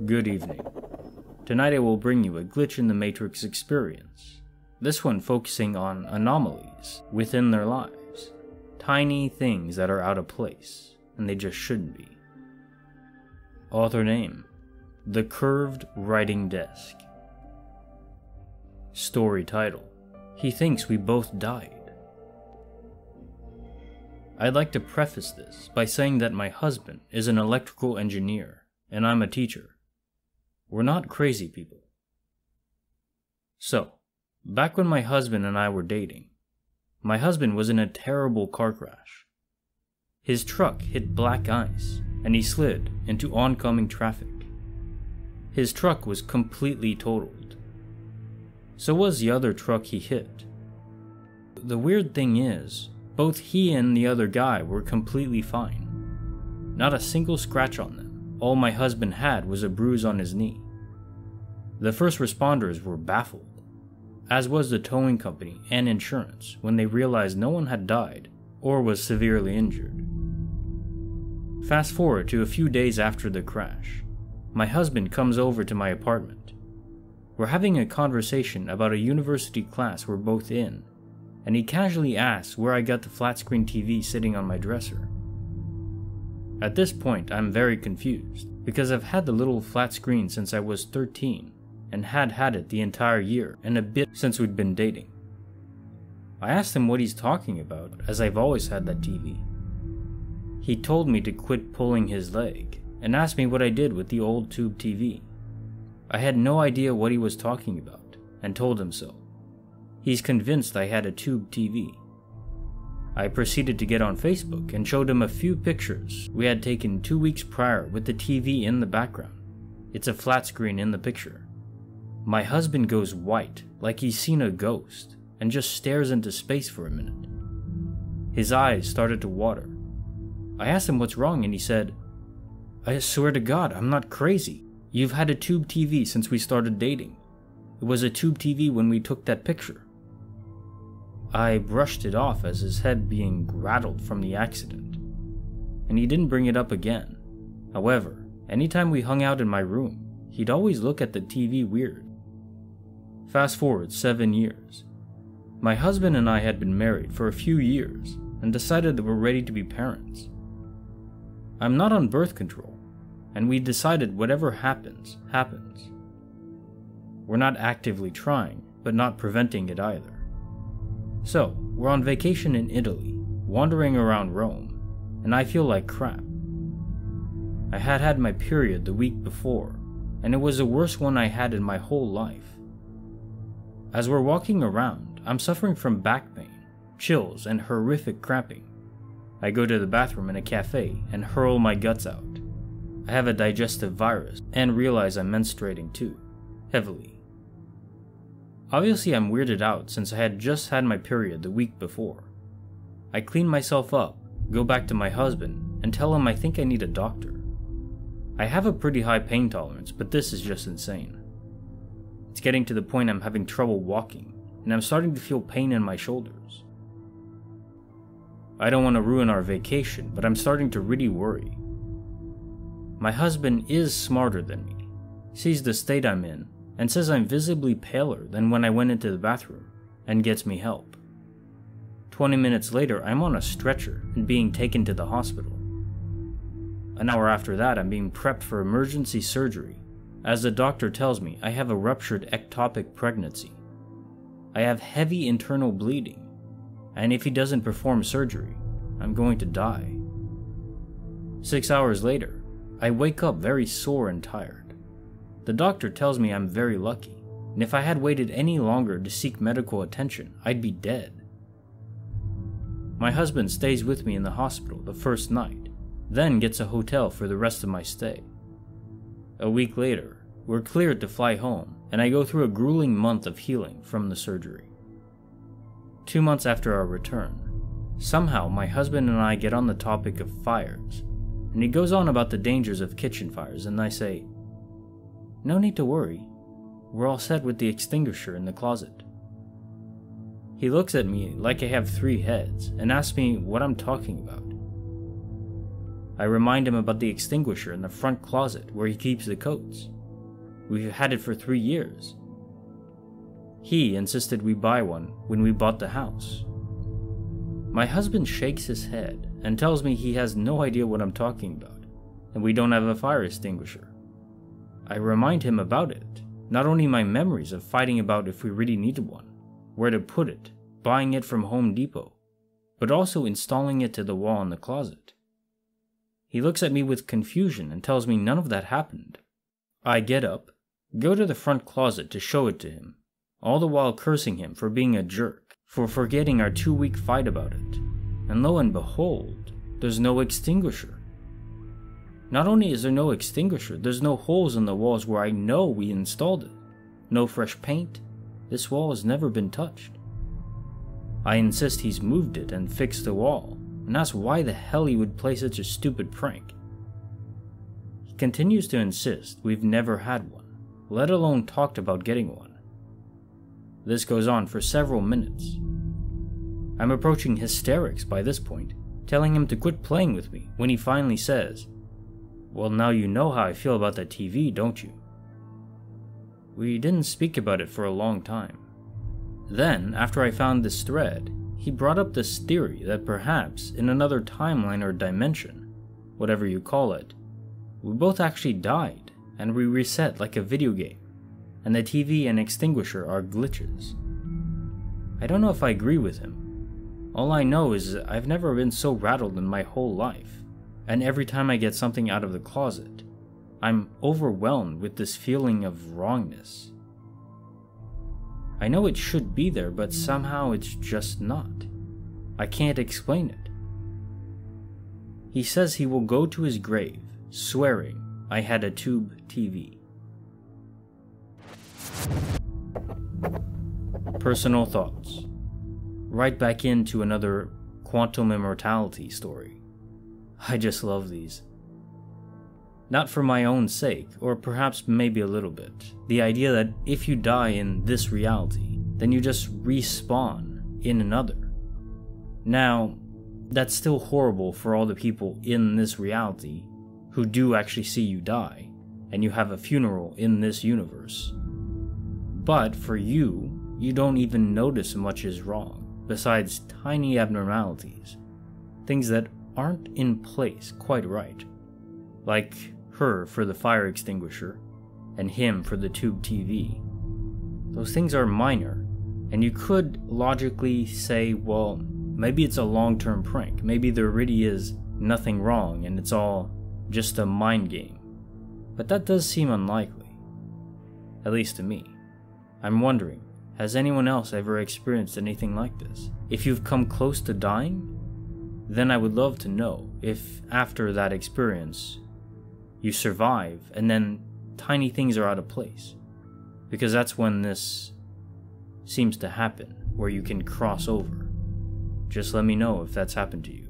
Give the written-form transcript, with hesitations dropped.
Good evening. Tonight I will bring you a Glitch in the Matrix experience. This one focusing on anomalies within their lives. Tiny things that are out of place, and they just shouldn't be. Author name: The Curved Writing Desk. Story title: He Thinks We Both Died. I'd like to preface this by saying that my husband is an electrical engineer, and I'm a teacher. We're not crazy people. So, back when my husband and I were dating, my husband was in a terrible car crash. His truck hit black ice, and he slid into oncoming traffic. His truck was completely totaled. So was the other truck he hit. The weird thing is, both he and the other guy were completely fine. Not a single scratch on them. All my husband had was a bruise on his knee. The first responders were baffled, as was the towing company and insurance when they realized no one had died or was severely injured. Fast forward to a few days after the crash. My husband comes over to my apartment. We're having a conversation about a university class we're both in, and he casually asks where I got the flat screen TV sitting on my dresser. At this point, I'm very confused, because I've had the little flat screen since I was 13, and had it the entire year and a bit since we'd been dating. I asked him what he's talking about, as I've always had that TV. He told me to quit pulling his leg, and asked me what I did with the old tube TV. I had no idea what he was talking about, and told him so. He's convinced I had a tube TV. I proceeded to get on Facebook and showed him a few pictures we had taken 2 weeks prior with the TV in the background. It's a flat screen in the picture. My husband goes white, like he's seen a ghost, and just stares into space for a minute. His eyes started to water. I asked him what's wrong, and he said, "I swear to God, I'm not crazy. You've had a tube TV since we started dating. It was a tube TV when we took that picture." I brushed it off as his head being rattled from the accident, and he didn't bring it up again. However, anytime we hung out in my room, he'd always look at the TV weird. Fast forward 7 years. My husband and I had been married for a few years and decided that we're ready to be parents. I'm not on birth control, and we decided whatever happens, happens. We're not actively trying, but not preventing it either. So, we're on vacation in Italy, wandering around Rome, and I feel like crap. I had my period the week before, and it was the worst one I had in my whole life. As we're walking around, I'm suffering from back pain, chills, and horrific cramping. I go to the bathroom in a cafe and hurl my guts out. I have a digestive virus and realize I'm menstruating too, heavily. Obviously, I'm weirded out since I had just had my period the week before. I clean myself up, go back to my husband, and tell him I think I need a doctor. I have a pretty high pain tolerance, but this is just insane. It's getting to the point I'm having trouble walking, and I'm starting to feel pain in my shoulders. I don't want to ruin our vacation, but I'm starting to really worry. My husband is smarter than me, sees the state I'm in, and says I'm visibly paler than when I went into the bathroom, and gets me help. 20 minutes later, I'm on a stretcher and being taken to the hospital. An hour after that, I'm being prepped for emergency surgery, as the doctor tells me I have a ruptured ectopic pregnancy. I have heavy internal bleeding, and if he doesn't perform surgery, I'm going to die. 6 hours later, I wake up very sore and tired. The doctor tells me I'm very lucky, and if I had waited any longer to seek medical attention, I'd be dead. My husband stays with me in the hospital the first night, then gets a hotel for the rest of my stay. A week later, we're cleared to fly home, and I go through a grueling month of healing from the surgery. 2 months after our return, somehow my husband and I get on the topic of fires, and he goes on about the dangers of kitchen fires, and I say, "No need to worry, we're all set with the extinguisher in the closet." He looks at me like I have 3 heads and asks me what I'm talking about. I remind him about the extinguisher in the front closet where he keeps the coats. We've had it for 3 years. He insisted we buy one when we bought the house. My husband shakes his head and tells me he has no idea what I'm talking about, and we don't have a fire extinguisher. I remind him about it, not only my memories of fighting about if we really needed one, where to put it, buying it from Home Depot, but also installing it to the wall in the closet. He looks at me with confusion and tells me none of that happened. I get up, go to the front closet to show it to him, all the while cursing him for being a jerk, for forgetting our 2-week fight about it, and lo and behold, there's no extinguisher. Not only is there no extinguisher, there's no holes in the walls where I know we installed it, no fresh paint. This wall has never been touched. I insist he's moved it and fixed the wall, and ask why the hell he would play such a stupid prank. He continues to insist we've never had one, let alone talked about getting one. This goes on for several minutes. I'm approaching hysterics by this point, telling him to quit playing with me when he finally says, "Well, now you know how I feel about that TV, don't you?" We didn't speak about it for a long time. Then, after I found this thread, he brought up this theory that perhaps in another timeline or dimension, whatever you call it, we both actually died and we reset like a video game, and the TV and extinguisher are glitches. I don't know if I agree with him. All I know is I've never been so rattled in my whole life, and every time I get something out of the closet, I'm overwhelmed with this feeling of wrongness. I know it should be there, but somehow it's just not. I can't explain it. He says he will go to his grave, swearing I had a tube TV. Personal thoughts. Right back into another quantum immortality story. I just love these. Not for my own sake, or perhaps maybe a little bit. The idea that if you die in this reality, then you just respawn in another. Now, that's still horrible for all the people in this reality who do actually see you die, and you have a funeral in this universe. But for you, you don't even notice much is wrong, besides tiny abnormalities, things that aren't in place quite right, like her for the fire extinguisher, and him for the tube TV. Those things are minor, and you could logically say, well, maybe it's a long-term prank, maybe there really is nothing wrong and it's all just a mind game. But that does seem unlikely, at least to me. I'm wondering, has anyone else ever experienced anything like this? If you've come close to dying, then I would love to know if after that experience, you survive and then tiny things are out of place. Because that's when this seems to happen, where you can cross over. Just let me know if that's happened to you.